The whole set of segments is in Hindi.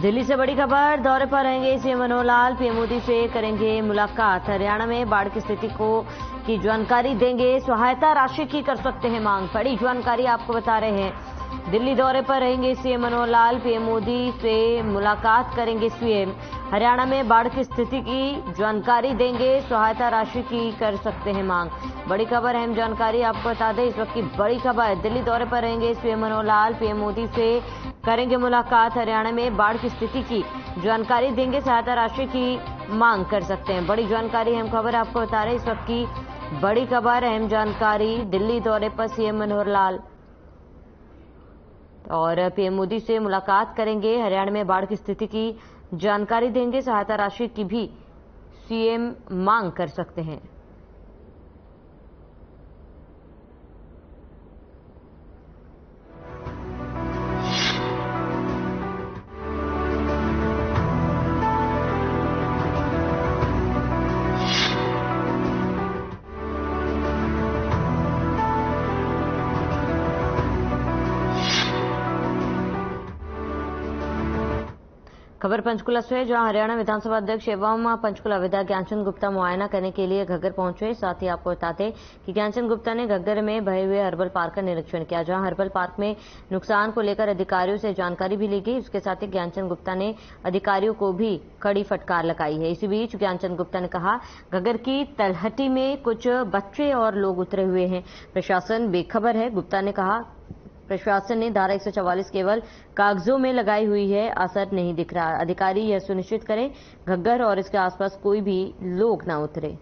दिल्ली से बड़ी खबर, दौरे पर रहेंगे सीएम मनोहर लाल, पीएम मोदी से करेंगे मुलाकात। हरियाणा में बाढ़ की स्थिति की जानकारी देंगे, सहायता राशि की कर सकते हैं मांग। बड़ी जानकारी आपको बता रहे हैं। दिल्ली दौरे पर रहेंगे सीएम मनोहर लाल, पीएम मोदी से मुलाकात करेंगे सीएम। हरियाणा में बाढ़ की स्थिति की जानकारी देंगे, सहायता राशि की कर सकते हैं मांग। बड़ी खबर, अहम जानकारी आपको बता दें। इस वक्त की बड़ी खबर, दिल्ली दौरे पर रहेंगे सीएम मनोहर लाल, पीएम मोदी से करेंगे मुलाकात। हरियाणा में बाढ़ की स्थिति की जानकारी देंगे, सहायता राशि की मांग कर सकते हैं। बड़ी जानकारी, अहम खबर आपको बता रहे हैं। इस वक्त की बड़ी खबर, अहम जानकारी, दिल्ली दौरे पर सीएम मनोहर लाल और पीएम मोदी से मुलाकात करेंगे। हरियाणा में बाढ़ की स्थिति की जानकारी देंगे, सहायता राशि की भी सीएम मांग कर सकते हैं। खबर पंचकुला से, जहां हरियाणा विधानसभा अध्यक्ष एवं पंचकुला विधायक ज्ञानचंद गुप्ता मुआयना करने के लिए घग्गर पहुंचे। साथ ही आपको बताते कि ज्ञानचंद गुप्ता ने घग्गर में बहे हुए हर्बल पार्क का निरीक्षण किया, जहां हर्बल पार्क में नुकसान को लेकर अधिकारियों से जानकारी भी ली गई। इसके साथ ही ज्ञानचंद गुप्ता ने अधिकारियों को भी कड़ी फटकार लगाई है। इसी बीच ज्ञानचंद गुप्ता ने कहा, घग्गर की तलहटी में कुछ बच्चे और लोग उतरे हुए हैं, प्रशासन बेखबर है। गुप्ता ने कहा, प्रशासन ने धारा 144 केवल कागजों में लगाई हुई है, असर नहीं दिख रहा। अधिकारी यह सुनिश्चित करें घग्गर और इसके आसपास कोई भी लोग ना उतरे।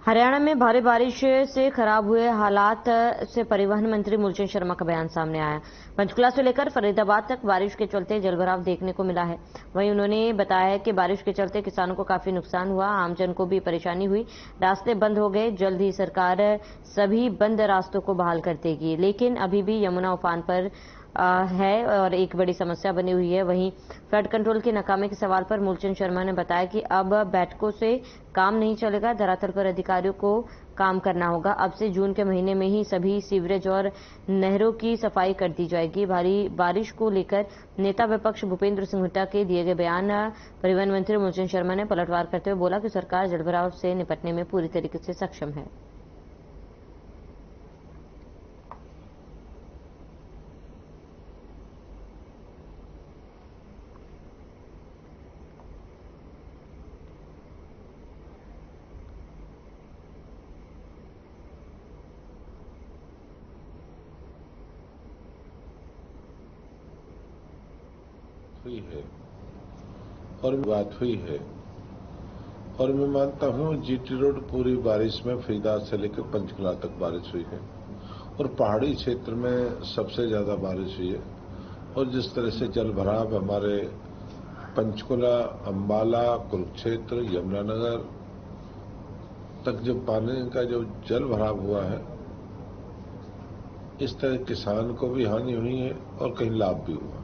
हरियाणा में भारी बारिश से खराब हुए हालात से परिवहन मंत्री मूलचंद शर्मा का बयान सामने आया। पंचकुला से लेकर फरीदाबाद तक बारिश के चलते जलभराव देखने को मिला है। वहीं उन्होंने बताया है कि बारिश के चलते किसानों को काफी नुकसान हुआ, आमजन को भी परेशानी हुई, रास्ते बंद हो गए। जल्द ही सरकार सभी बंद रास्तों को बहाल कर देगी, लेकिन अभी भी यमुना उफान पर है और एक बड़ी समस्या बनी हुई है। वहीं फ्लड कंट्रोल के नाकामी के सवाल पर मूलचंद शर्मा ने बताया कि अब बैठकों से काम नहीं चलेगा, धरातल पर अधिकारियों को काम करना होगा। अब से जून के महीने में ही सभी सीवरेज और नहरों की सफाई कर दी जाएगी। भारी बारिश को लेकर नेता विपक्ष भूपेंद्र सिंह हुड्डा के दिए गए बयान परिवहन मंत्री मूलचंद शर्मा ने पलटवार करते हुए बोला कि सरकार जलभराव से निपटने में पूरी तरीके से सक्षम है। हुई है और बात हुई है और मैं मानता हूं जीटी रोड पूरी बारिश में फरीदाबाद से लेकर पंचकुला तक बारिश हुई है और पहाड़ी क्षेत्र में सबसे ज्यादा बारिश हुई है। और जिस तरह से जल भराव हमारे पंचकुला, अंबाला, कुरुक्षेत्र, यमुनानगर तक जो पानी का जो जल भराव हुआ है, इस तरह किसान को भी हानि हुई है और कहीं लाभ भी हुआ।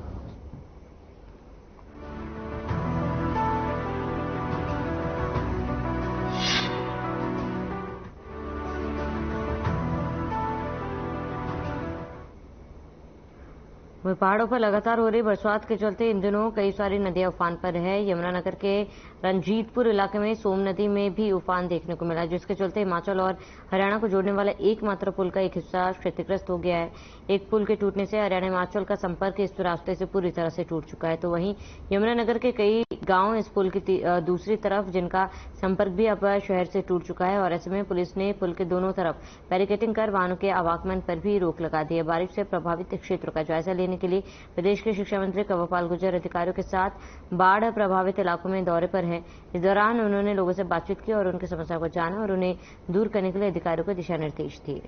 वहीं पहाड़ों पर लगातार हो रही बरसात के चलते इन दिनों कई सारी नदियां उफान पर है। यमुनानगर के रंजीतपुर इलाके में सोम नदी में भी उफान देखने को मिला, जिसके चलते हिमाचल और हरियाणा को जोड़ने वाला एकमात्र पुल का एक हिस्सा क्षतिग्रस्त हो गया है। एक पुल के टूटने से हरियाणा हिमाचल का संपर्क इस रास्ते से पूरी तरह से टूट चुका है। तो वहीं यमुनानगर के कई गांव इस पुल की दूसरी तरफ, जिनका संपर्क भी अब शहर से टूट चुका है, और ऐसे में पुलिस ने पुल के दोनों तरफ बैरिकेडिंग कर वाहनों के आवागमन पर भी रोक लगा दी है। बारिश से प्रभावित क्षेत्रों का जायजा लेने के लिए प्रदेश के शिक्षा मंत्री कंवरपाल गुर्जर अधिकारियों के साथ बाढ़ प्रभावित इलाकों में दौरे पर हैं। इस दौरान उन्होंने लोगों से बातचीत की और उनकी समस्या को जाना और उन्हें दूर करने के लिए अधिकारियों को दिशा निर्देश दिए।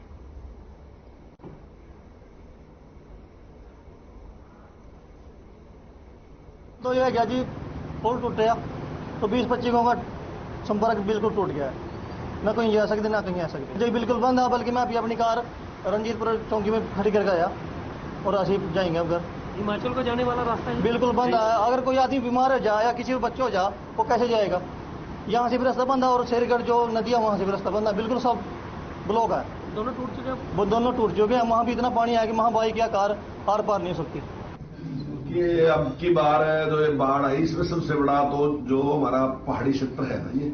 तो यह गाजी पुल टूट गया तो 20-25 गांव का संपर्क बिल्कुल टूट गया है। ना कहीं जा सकते ना कहीं आ सकते जी बिल्कुल बंद है। बल्कि मैं अभी अपनी कार रंजीतपुर चौकी में खड़ी कर गया और ऐसे ही जाएंगे अब घर। हिमाचल को जाने वाला रास्ता है बिल्कुल बंद है। अगर कोई आदमी बीमार हो जाए या किसी को बच्चे हो जाए वो कैसे जाएगा? यहाँ से भी रास्ता बंद है और शेरगढ़ जो नदी है वहाँ से भी रास्ता बंद है। बिल्कुल सब ब्लॉक है। दोनों टूट चुके हैं। वो दोनों टूट चुके हैं। वहाँ भी इतना पानी है कि वहाँ बाइक या कार आर पार नहीं हो सकती। ये अब की बार है जो ये बाढ़ आई इसमें सबसे बड़ा तो जो हमारा पहाड़ी क्षेत्र है ना, ये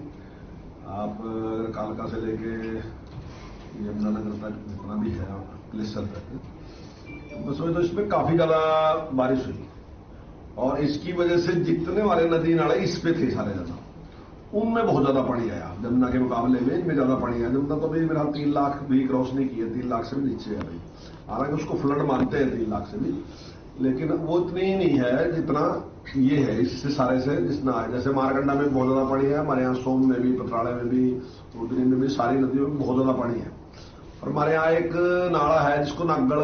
आप कालका से लेके यमुनानगर तक जितना भी है ग्लेशियर तक, बस तो इसमें काफी ज्यादा बारिश हुई और इसकी वजह से जितने वाले नदी नाले इस पे थे सारे ज्यादा, उनमें बहुत ज्यादा पानी आया। जमुना के मुकाबले में इनमें ज्यादा पानी आया। जमुना तो भाई मेरा 3 लाख भी क्रॉस नहीं किया, 3 लाख से भी नीचे है भाई। हालांकि उसको फ्लड मानते हैं 3 लाख से भी, लेकिन वो इतनी ही नहीं है जितना ये है। इससे सारे से जितना है, जैसे मारकंडा में बहुत ज्यादा पानी है, हमारे यहाँ सोम में भी, पथराड़े में भी, उदरी में भी, सारी नदियों में बहुत ज्यादा पानी है। और हमारे यहाँ एक नाला है जिसको नागड़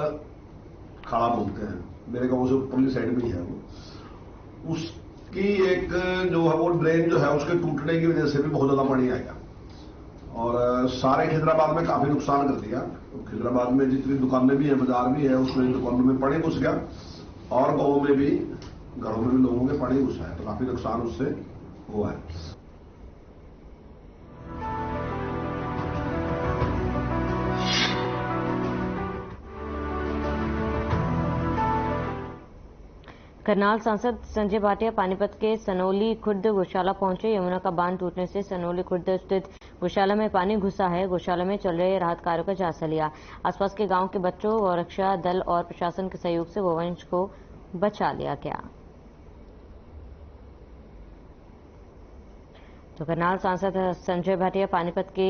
खाड़ा बोलते हैं, मेरे गांव से ऊपरली साइड में है वो। उसकी एक जो है वो ड्रेन जो है उसके टूटने की वजह से भी बहुत ज्यादा पानी आएगा और सारे खिजराबाद में काफी नुकसान कर दिया। खिजराबाद में जितनी दुकानें भी है, बाजार भी है, उसमें दुकानों में पानी घुस गया और गांवों में भी, घरों में भी लोगों के पानी घुसा है, तो काफी नुकसान उससे हुआ है। करनाल सांसद संजय भाटिया पानीपत के सनोली खुर्द गौशाला पहुंचे। यमुना का बांध टूटने से सनोली खुर्द स्थित गौशाला में पानी घुसा है। गौशाला में चल रहे राहत कार्यों का जायजा लिया। आसपास के गांव के बच्चों, गौरक्षा दल और प्रशासन के सहयोग से गोवंश को बचा लिया गया। तो करनाल सांसद संजय भाटिया पानीपत के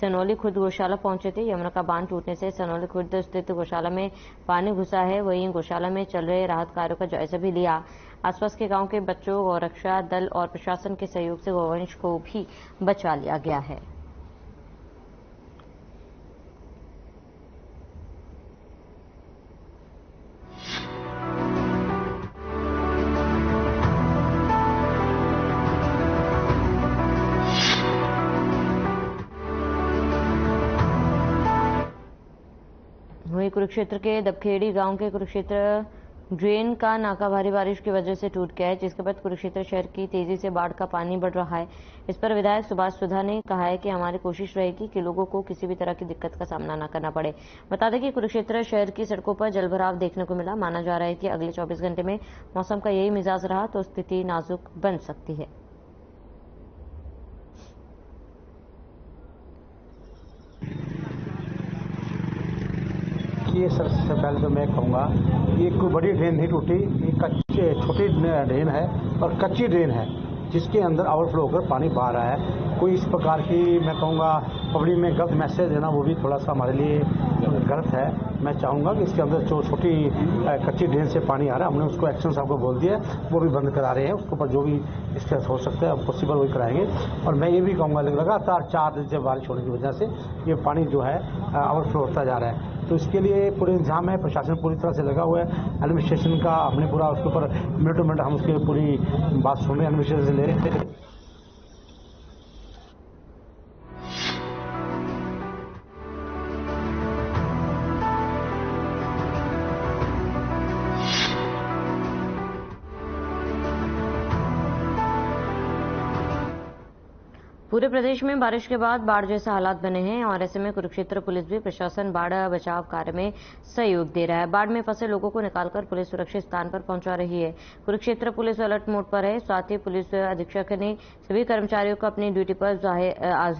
सनोली खुर्द गौशाला पहुंचे थे। यमुना का बांध टूटने से सनोली खुर्द स्थित गौशाला में पानी घुसा है। वहीं गौशाला में चल रहे राहत कार्यों का जायजा भी लिया। आसपास के गांव के बच्चों, गौरक्षा दल और प्रशासन के सहयोग से गोवंश को भी बचा लिया गया है। वहीं कुरुक्षेत्र के दबखेड़ी गांव के कुरुक्षेत्र ड्रेन का नाका भारी बारिश की वजह से टूट गया है, जिसके बाद कुरुक्षेत्र शहर की तेजी से बाढ़ का पानी बढ़ रहा है। इस पर विधायक सुभाष सुधा ने कहा है कि हमारी कोशिश रहेगी कि लोगों को किसी भी तरह की दिक्कत का सामना न करना पड़े। बता दें कि कुरुक्षेत्र शहर की सड़कों पर जलभराव देखने को मिला। माना जा रहा है कि अगले 24 घंटे में मौसम का यही मिजाज रहा तो स्थिति नाजुक बन सकती है। ये सबसे पहले तो मैं कहूँगा ये कोई बड़ी ड्रेन नहीं टूटी, ये छोटी ड्रेन है और कच्ची ड्रेन है जिसके अंदर ओवरफ्लो होकर पानी बह रहा है। कोई इस प्रकार की मैं कहूँगा पब्लिक में गलत मैसेज देना वो भी थोड़ा सा हमारे लिए गलत है। मैं चाहूँगा कि इसके अंदर जो छोटी कच्ची ड्रेन से पानी आ रहा है, हमने उसको एक्शन साहब को बोल दिया, वो भी बंद करा रहे हैं। उसके ऊपर जो भी इसका हो सकता है पॉसिबल वही कराएंगे। और मैं ये भी कहूँगा लगातार 4 दिन से बारिश होने की वजह से ये पानी जो है ओवरफ्लो होता जा रहा है, तो इसके लिए पूरे इंतजाम है। प्रशासन पूरी तरह से लगा हुआ है। एडमिनिस्ट्रेशन का हमने पूरा उसके ऊपर मिनट टू मिनट हम उसकी पूरी बात सुन रहे हैं, एडमिनिस्ट्रेशन से ले रहे हैं। पूरे प्रदेश में बारिश के बाद बाढ़ जैसा हालात बने हैं और ऐसे में कुरुक्षेत्र पुलिस भी प्रशासन बाढ़ बचाव कार्य में सहयोग दे रहा है। बाढ़ में फंसे लोगों को निकालकर पुलिस सुरक्षित स्थान पर पहुंचा रही है। कुरुक्षेत्र पुलिस अलर्ट मोड पर है। साथ ही पुलिस अधीक्षक ने सभी कर्मचारियों को अपनी ड्यूटी पर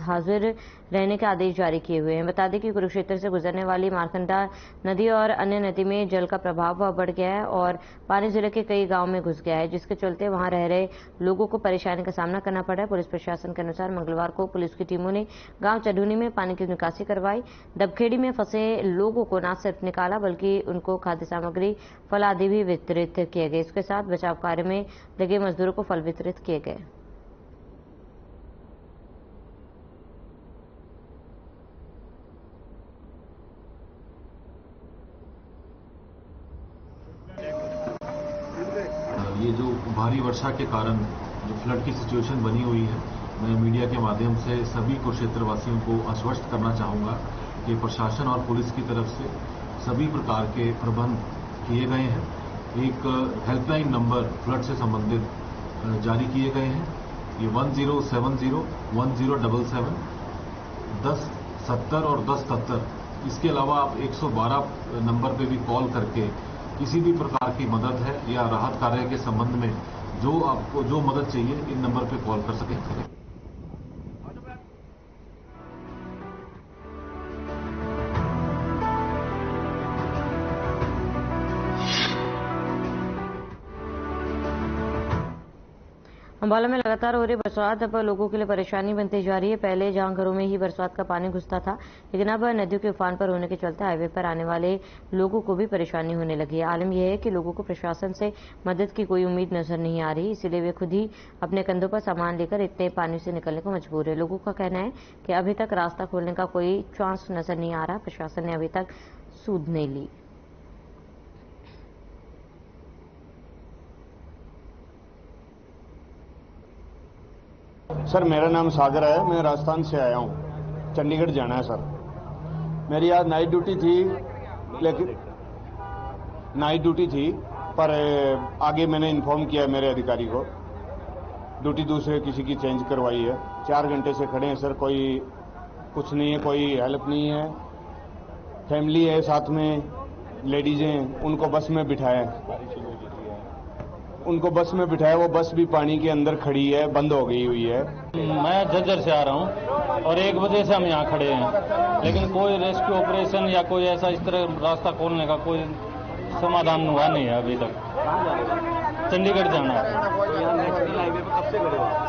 हाजिर रहने के आदेश जारी किए हुए हैं। बता दें कि कुरुक्षेत्र से गुजरने वाली मारकंडा नदी और अन्य नदी में जल का प्रभाव बढ़ गया है और पानी जिले के कई गांव में घुस गया है, जिसके चलते वहां रह रहे लोगों को परेशानी का सामना करना पड़ा है। पुलिस प्रशासन के अनुसार मंगलवार को पुलिस की टीमों ने गांव चढ़ूनी में पानी की निकासी करवाई। दबखेड़ी में फंसे लोगों को न सिर्फ निकाला बल्कि उनको खाद्य सामग्री, फल आदि भी वितरित किए गए। इसके साथ बचाव कार्य में लगे मजदूरों को फल वितरित किए गए। ये जो भारी वर्षा के कारण जो फ्लड की सिचुएशन बनी हुई है मैं मीडिया के माध्यम से सभी कुरुक्षेत्र वासियों को आश्वस्त करना चाहूँगा कि प्रशासन और पुलिस की तरफ से सभी प्रकार के प्रबंध किए गए हैं। एक हेल्पलाइन नंबर फ्लड से संबंधित जारी किए गए हैं। ये 1070 1077 1070 और 1070। इसके अलावा आप 112 नंबर पे भी कॉल करके किसी भी प्रकार की मदद है या राहत कार्य के संबंध में जो आपको जो मदद चाहिए इन नंबर पे कॉल कर सकें। अंबाला में लगातार हो रही बरसात अब लोगों के लिए परेशानी बनती जा रही है। पहले जहां घरों में ही बरसात का पानी घुसता था, लेकिन अब नदियों के उफान पर होने के चलते हाईवे पर आने वाले लोगों को भी परेशानी होने लगी है। आलम यह है कि लोगों को प्रशासन से मदद की कोई उम्मीद नजर नहीं आ रही, इसीलिए वे खुद ही अपने कंधों पर सामान लेकर इतने पानी से निकलने को मजबूर है। लोगों का कहना है कि अभी तक रास्ता खोलने का कोई चांस नजर नहीं आ रहा। प्रशासन ने अभी तक सूद नहीं ली। सर, मेरा नाम सागर है। मैं राजस्थान से आया हूँ, चंडीगढ़ जाना है सर। मेरी आज नाइट ड्यूटी थी, लेकिन नाइट ड्यूटी थी पर आगे मैंने इन्फॉर्म किया मेरे अधिकारी को, ड्यूटी दूसरे किसी की चेंज करवाई है। 4 घंटे से खड़े हैं सर, कोई कुछ नहीं है, कोई हेल्प नहीं है। फैमिली है साथ में, लेडीज हैं, उनको बस में बिठाया, वो बस भी पानी के अंदर खड़ी है, बंद हो गई हुई है। मैं झज्जर से आ रहा हूँ और 1 बजे से हम यहाँ खड़े हैं, लेकिन कोई रेस्क्यू ऑपरेशन या कोई ऐसा इस तरह रास्ता खोलने का कोई समाधान हुआ नहीं है अभी तक। चंडीगढ़ जाना है।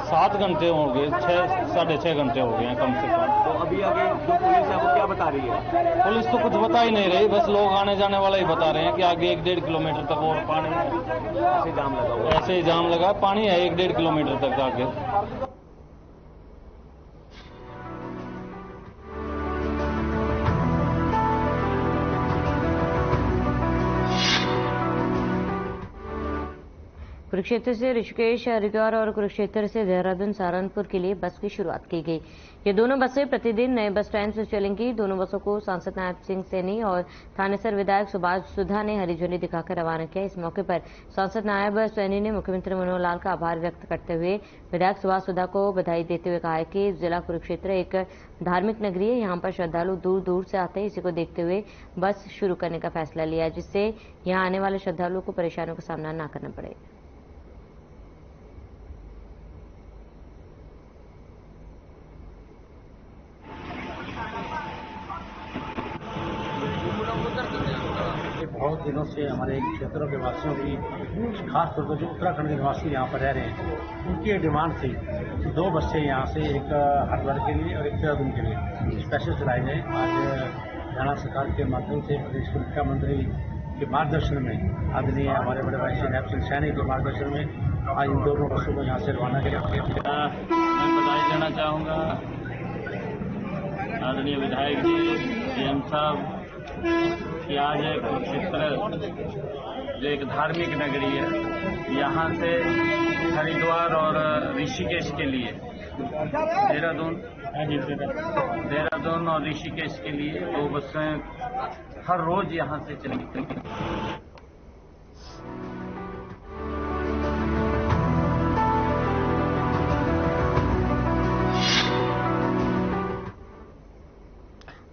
7 घंटे हो गए, 6-6.5 घंटे हो गए हैं कम से कम। तो अभी आगे जो पुलिस है वो क्या बता रही है? पुलिस तो कुछ बता ही नहीं रही, बस लोग आने जाने वाला ही बता रहे हैं कि आगे 1-1.5 किलोमीटर तक और पानी ऐसे जाम लगा हुआ है। ऐसे ही जाम लगा, पानी है 1-1.5 किलोमीटर तक आगे। कुरुक्षेत्र से ऋषिकेश, हरिद्वार और कुरुक्षेत्र से देहरादून, सहारनपुर के लिए बस की शुरुआत की गई। ये दोनों बसें प्रतिदिन नए बस स्टैंड से चलेंगी। दोनों बसों को सांसद नायब सिंह सैनी और थानेसर विधायक सुभाष सुधा ने हरी झंडी दिखाकर रवाना किया। इस मौके पर सांसद नायब सैनी ने मुख्यमंत्री मनोहर लाल का आभार व्यक्त करते हुए विधायक सुभाष सुधा को बधाई देते हुए कहा है कि जिला कुरुक्षेत्र एक धार्मिक नगरी है, यहाँ पर श्रद्धालु दूर दूर से आते हैं। इसी को देखते हुए बस शुरू करने का फैसला लिया, जिससे यहाँ आने वाले श्रद्धालुओं को परेशानियों का सामना न करना पड़े। बहुत दिनों से हमारे क्षेत्रों के वासियों की, खास तौर पर जो उत्तराखंड के निवासी यहाँ पर रह रहे हैं, उनकी ये डिमांड थी कि 2 बसें यहाँ से, एक हरिद्वार के लिए और एक देहरादून के लिए स्पेशल चलाई जाए। आज हरियाणा सरकार के माध्यम से प्रदेश के मुख्यमंत्री के मार्गदर्शन में, आदरणीय हमारे बड़े भाई श्री नायब सिंह सैनी के मार्गदर्शन में आज इन दोनों बसों को यहाँ से रवाना किया। मैं बधाई देना चाहूँगा आदरणीय विधायक जी, सीएम साहब, कि आज कुरुक्षेत्र जो एक धार्मिक नगरी है, यहाँ से हरिद्वार और ऋषिकेश के लिए, देहरादून और ऋषिकेश के लिए 2 बसें हर रोज यहाँ से चलेंगी।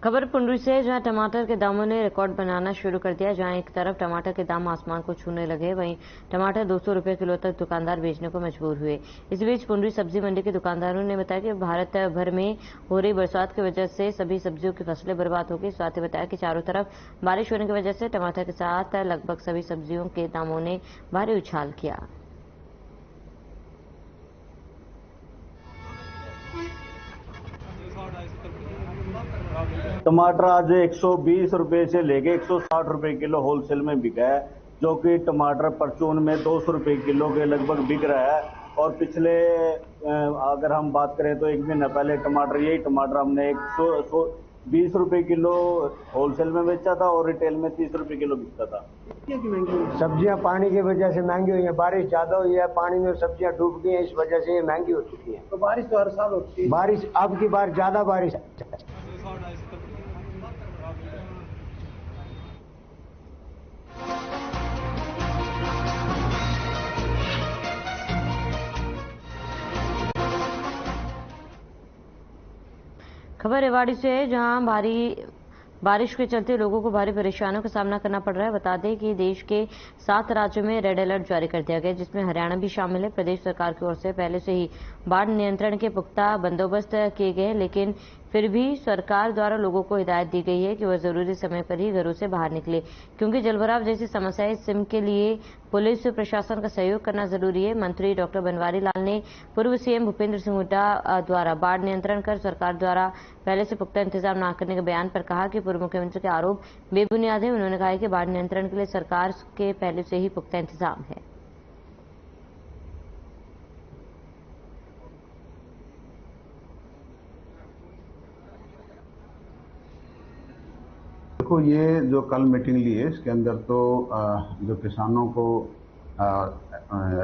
खबर पुंडरी से, जहां टमाटर के दामों ने रिकॉर्ड बनाना शुरू कर दिया। जहां एक तरफ टमाटर के दाम आसमान को छूने लगे, वहीं टमाटर 200 रुपए किलो तक दुकानदार बेचने को मजबूर हुए। इस बीच पुंडरी सब्जी मंडी के दुकानदारों ने बताया कि भारत भर में हो रही बरसात की वजह से सभी सब्जियों की फसलें बर्बाद हो गई। साथ ही बताया कि चारों तरफ बारिश होने की वजह से टमाटर के साथ लगभग सभी सब्जियों के दामों ने भारी उछाल किया। टमाटर आज 120 रुपए से लेके 160 रुपए किलो होलसेल में बिका है, जो कि टमाटर परचून में 200 रुपए किलो के लगभग बिक रहा है। और पिछले अगर हम बात करें तो 1 महीना पहले टमाटर, यही टमाटर हमने 20 रुपए किलो होलसेल में बेचा था और रिटेल में 30 रुपए किलो बिकता था। सब्जियां पानी की वजह से महंगी हुई है, बारिश ज्यादा हुई है, पानी में सब्जियां डूब गई हैं, इस वजह से महंगी हो चुकी है। तो बारिश तो हर साल होती है। बारिश अब की बार ज्यादा बारिश है। खबर रेवाड़ी से है, जहां भारी बारिश के चलते लोगों को भारी परेशानियों का सामना करना पड़ रहा है। बता दें कि देश के 7 राज्यों में रेड अलर्ट जारी कर दिया गया, जिसमें हरियाणा भी शामिल है। प्रदेश सरकार की ओर से पहले से ही बाढ़ नियंत्रण के पुख्ता बंदोबस्त किए गए हैं, लेकिन फिर भी सरकार द्वारा लोगों को हिदायत दी गई है कि वह जरूरी समय पर ही घरों से बाहर निकले, क्योंकि जलभराव जैसी समस्याएं सिम के लिए पुलिस प्रशासन का सहयोग करना जरूरी है। मंत्री डॉक्टर बनवारी लाल ने पूर्व सीएम भूपेंद्र सिंह हुड्डा द्वारा बाढ़ नियंत्रण कर सरकार द्वारा पहले से पुख्ता इंतजाम न करने के बयान पर कहा कि पूर्व मुख्यमंत्री के आरोप बेबुनियाद है। उन्होंने कहा कि बाढ़ नियंत्रण के लिए सरकार के पहले से ही पुख्ता इंतजाम है। देखो, ये जो कल मीटिंग ली है इसके अंदर तो जो किसानों को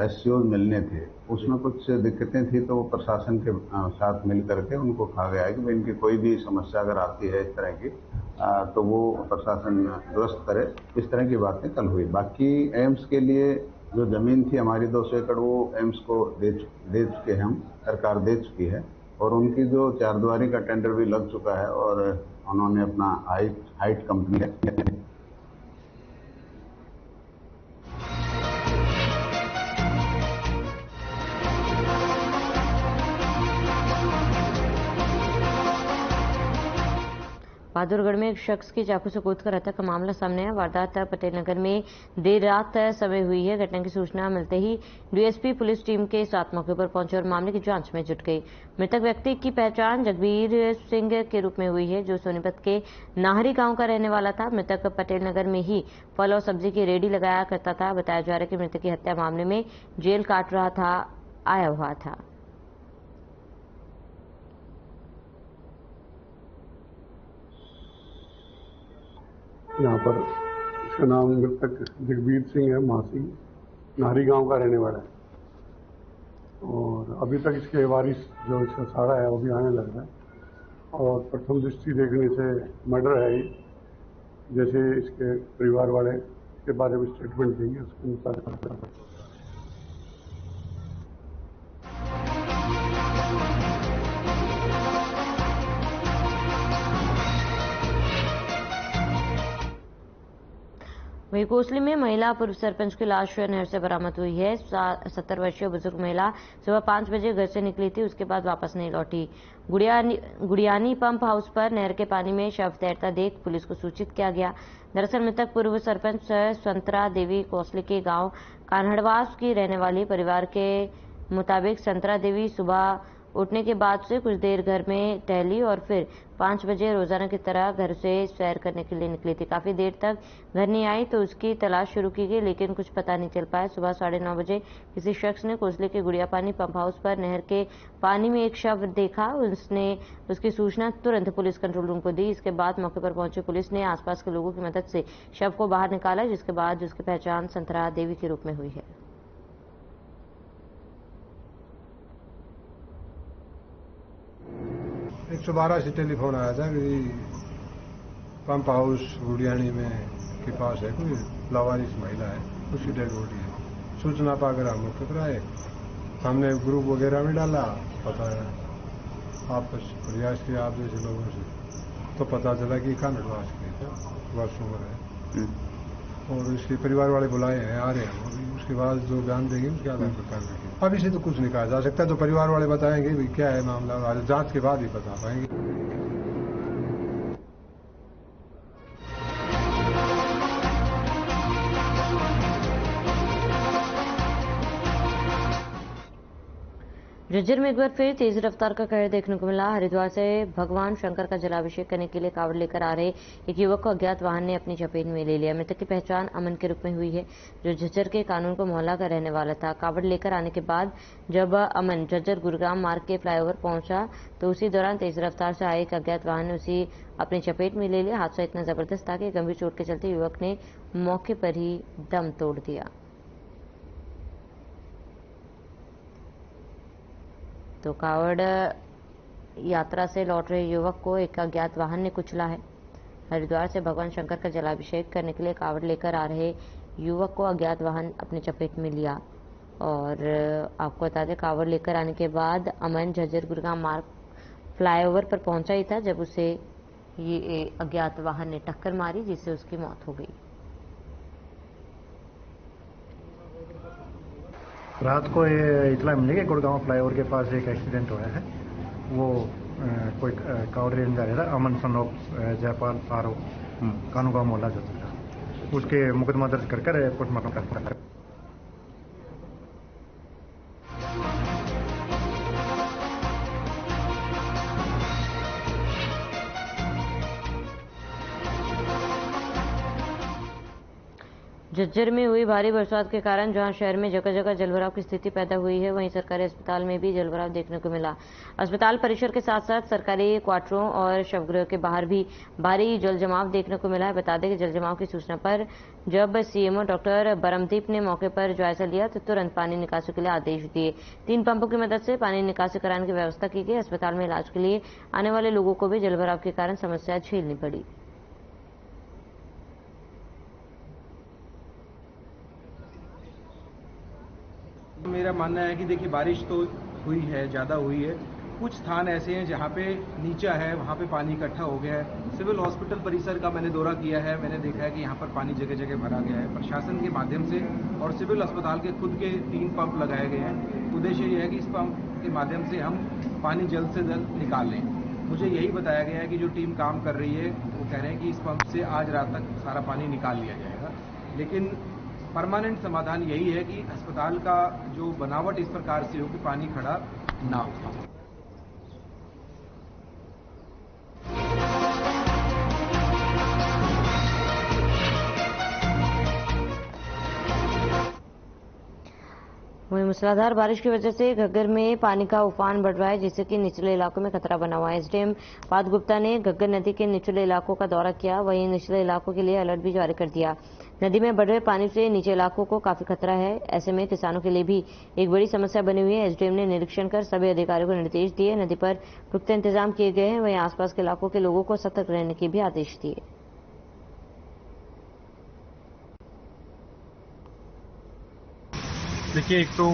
एससीओ मिलने थे उसमें कुछ दिक्कतें थी, तो वो प्रशासन के साथ मिल करके उनको कहा गया है कि इनकी कोई भी समस्या अगर आती है इस तरह की तो वो प्रशासन दुरुस्त करे। इस तरह की बातें कल हुई। बाकी एम्स के लिए जो जमीन थी हमारी 200 एकड़ वो एम्स को दे चुके हैं, हम सरकार दे चुकी है, और उनकी जो चारद्वारी का टेंडर भी लग चुका है और उन्होंने अपना हाइट कंपनी है। बहादुरगढ़ में एक शख्स की चाकू से कूदकर हत्या का मामला सामने आया। वारदात पटेल नगर में देर रात समय हुई है। घटना की सूचना मिलते ही डीएसपी पुलिस टीम के साथ मौके पर पहुंचे और मामले की जांच में जुट गई। मृतक व्यक्ति की पहचान जगबीर सिंह के रूप में हुई है, जो सोनीपत के नाहरी गांव का रहने वाला था। मृतक पटेल नगर में ही फल और सब्जी की रेडी लगाया करता था। बताया जा रहा है कि मृतक की हत्या मामले में जेल काट रहा था आया हुआ था। यहाँ पर इसका नाम मृतक जगबीर सिंह है, मासी नाहरी गांव का रहने वाला है, और अभी तक इसके वारिस जो इसका साड़ा है वो भी आने लग रहा है। और प्रथम दृष्टि देखने से मर्डर है, जैसे इसके परिवार वाले के बारे में स्टेटमेंट देंगे उसके मुताबिक। वहीं कोसली में महिला पूर्व सरपंच की लाश नहर से बरामद हुई है। 70 वर्षीय बुजुर्ग महिला सुबह 5 बजे घर से निकली थी, उसके बाद वापस नहीं लौटी। गुड़ियानी पंप हाउस पर नहर के पानी में शव तैरता देख पुलिस को सूचित किया गया। दरअसल मृतक पूर्व सरपंच संतरा देवी कोसली के गांव कान्हड़वास की रहने वाली। परिवार के मुताबिक संतरा देवी सुबह उठने के बाद से कुछ देर घर में टहली और फिर 5 बजे रोजाना की तरह घर से सैर करने के लिए निकली थी। काफी देर तक घर नहीं आई तो उसकी तलाश शुरू की गई, लेकिन कुछ पता नहीं चल पाया। सुबह 9:30 बजे किसी शख्स ने कोसली के गुड़ियापानी पंप हाउस पर नहर के पानी में एक शव देखा। उसने उसकी सूचना तुरंत पुलिस कंट्रोल रूम को दी। इसके बाद मौके पर पहुंची पुलिस ने आसपास के लोगों की मदद से शव को बाहर निकाला, जिसके बाद उसकी पहचान संतरा देवी के रूप में हुई है। 112 से टेलीफोन आया था कि पंप हाउस गुड़ियानी में के पास है कोई लावारिस महिला है, उसकी डेड बॉडी है। सूचना पाकर हम मौके पर आए, हमने ग्रुप वगैरह में डाला, पता है आपस प्रयास किया आप जैसे लोगों से, तो पता चला कि कान्हड़वास के वर्ष उम्र है और इसके परिवार वाले बुलाए हैं, आ रहे हैं। उसके बाद जो बयान देंगे उसके आधार पर कार्रवाई की। अभी से तो कुछ नहीं कहा जा सकता, तो परिवार वाले बताएंगे भाई क्या है मामला, जांच के बाद ही बता पाएंगे। झज्जर में एक बार फिर तेज रफ्तार का कहर देखने को मिला। हरिद्वार से भगवान शंकर का जलाभिषेक करने के लिए कावड़ लेकर आ रहे एक युवक को अज्ञात वाहन ने अपनी चपेट में ले लिया। मृतक की पहचान अमन के रूप में हुई है, जो झज्जर के कानूनगो मोहल्ला का रहने वाला था। कावड़ लेकर आने के बाद जब अमन झज्जर गुरुग्राम मार्ग के फ्लाईओवर पहुंचा तो उसी दौरान तेज रफ्तार से आए एक अज्ञात वाहन ने उसी अपनी चपेट में ले लिया। हादसा इतना जबरदस्त था कि गंभीर चोट के चलते युवक ने मौके पर ही दम तोड़ दिया। तो कावड़ यात्रा से लौट रहे युवक को एक अज्ञात वाहन ने कुचला है। हरिद्वार से भगवान शंकर का जलाभिषेक करने के लिए कावड़ लेकर आ रहे युवक को अज्ञात वाहन अपने चपेट में लिया। और आपको बता दें, कावड़ लेकर आने के बाद अमन झज्जर गुरुग्राम मार्ग फ्लाईओवर पर पहुंचा ही था जब उसे ये अज्ञात वाहन ने टक्कर मारी, जिससे उसकी मौत हो गई। रात को ये इतला मिली कि गुड़गांव फ्लाईओवर के पास एक एक्सीडेंट हुआ है। वो कोई कावड़ रेंज जा रहा था, अमन सन ऑफ जयपाल आरो कानूनगो मोहल्ला जो था, उसके मुकदमा दर्ज कर पोस्टमार्टम कर झज्जर में हुई भारी बरसात के कारण जहां शहर में जगह जगह जलभराव की स्थिति पैदा हुई है, वहीं सरकारी अस्पताल में भी जलभराव देखने को मिला। अस्पताल परिसर के साथ साथ सरकारी क्वार्टरों और शवगृह के बाहर भी भारी जल जमाव देखने को मिला है। बता दें कि जल जमाव की सूचना पर जब सीएमओ डॉक्टर बरमदीप ने मौके पर जायजा लिया तो तुरंत पानी निकासी के लिए आदेश दिए। 3 पंपों की मदद से पानी निकासी कराने की व्यवस्था की गई। अस्पताल में इलाज के लिए आने वाले लोगों को भी जलभराव के कारण समस्या झेलनी पड़ी। मेरा मानना है कि देखिए, बारिश तो हुई है, ज़्यादा हुई है। कुछ स्थान ऐसे हैं जहाँ पे नीचा है, वहाँ पे पानी इकट्ठा हो गया है। सिविल हॉस्पिटल परिसर का मैंने दौरा किया है, मैंने देखा है कि यहाँ पर पानी जगह जगह भरा गया है। प्रशासन के माध्यम से और सिविल अस्पताल के खुद के 3 पंप लगाए गए हैं। उद्देश्य ये है कि इस पंप के माध्यम से हम पानी जल्द से जल्द निकाल लें। मुझे यही बताया गया है कि जो टीम काम कर रही है वो कह रहे हैं कि इस पंप से आज रात तक सारा पानी निकाल लिया जाएगा। लेकिन परमानेंट समाधान यही है कि अस्पताल का जो बनावट इस प्रकार से हो कि पानी खड़ा ना हो। वहीं मूसलाधार बारिश की वजह से घग्गर में पानी का उफान बढ़ रहा है, जिससे कि निचले इलाकों में खतरा बना हुआ है। एसडीएम पाद गुप्ता ने घग्गर नदी के निचले इलाकों का दौरा किया, वहीं निचले इलाकों के लिए अलर्ट भी जारी कर दिया। नदी में बढ़ रहे पानी से नीचे इलाकों को काफी खतरा है, ऐसे में किसानों के लिए भी एक बड़ी समस्या बनी हुई है। एसडीएम ने निरीक्षण कर सभी अधिकारियों को निर्देश दिए। नदी पर पुख्ता इंतजाम किए गए हैं, वहीं आसपास के इलाकों के लोगों को सतर्क रहने के भी आदेश दिए। देखिए, एक तो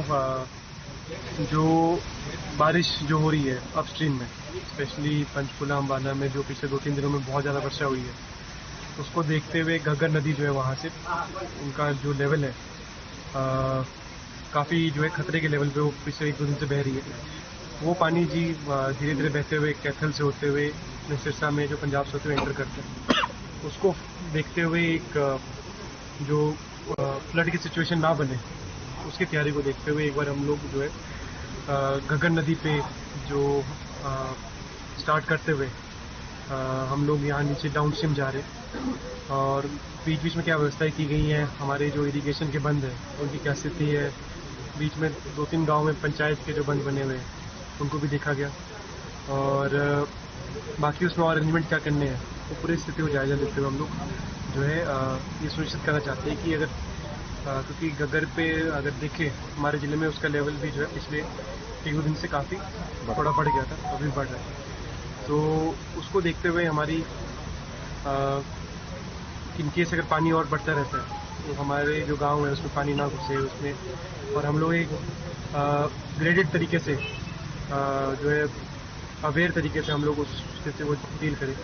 जो बारिश जो हो रही है अपस्ट्रीम में, स्पेशली पंचकुला अंबाला में जो पिछले 2-3 दिनों में बहुत ज़्यादा वर्षा हुई है, उसको देखते हुए घग्गर नदी जो है वहाँ से उनका जो लेवल है काफ़ी जो है खतरे के लेवल पे वो पिछले 1-2 दिन से बह रही है। वो पानी जी धीरे धीरे बहते हुए कैथल से होते हुए सिरसा में जो पंजाब से होते हुए एंटर करते हैं, उसको देखते हुए एक जो फ्लड की सिचुएशन ना बने उसकी तैयारी को देखते हुए एक बार हम लोग जो है घग्गर नदी पे जो स्टार्ट करते हुए हम लोग यहाँ नीचे डाउन स्ट्रीम जा रहे हैं और बीच बीच में क्या व्यवस्थाएं की गई हैं। हमारे जो इरिगेशन के बंद है उनकी क्या स्थिति है, बीच में 2-3 गांव में पंचायत के जो बंद बने हुए हैं उनको भी देखा गया और बाकी उसमें और अरेंजमेंट क्या करने हैं तो पूरी स्थिति को जायजा लेते हुए हम लोग जो है ये सुनिश्चित करना चाहते हैं कि अगर क्योंकि घग्गर पे अगर देखें हमारे ज़िले में उसका लेवल भी जो है पिछले 1-2 दिन से काफ़ी थोड़ा बढ़ गया था, अभी बढ़ रहा है। तो उसको देखते हुए हमारी इनकेस अगर पानी और बढ़ता रहता है तो हमारे जो गांव है उसमें पानी ना घुसे उसमें, और हम लोग एक ग्रेडेड तरीके से जो है अवेयर तरीके से हम लोग उस स्थिति को डील करें।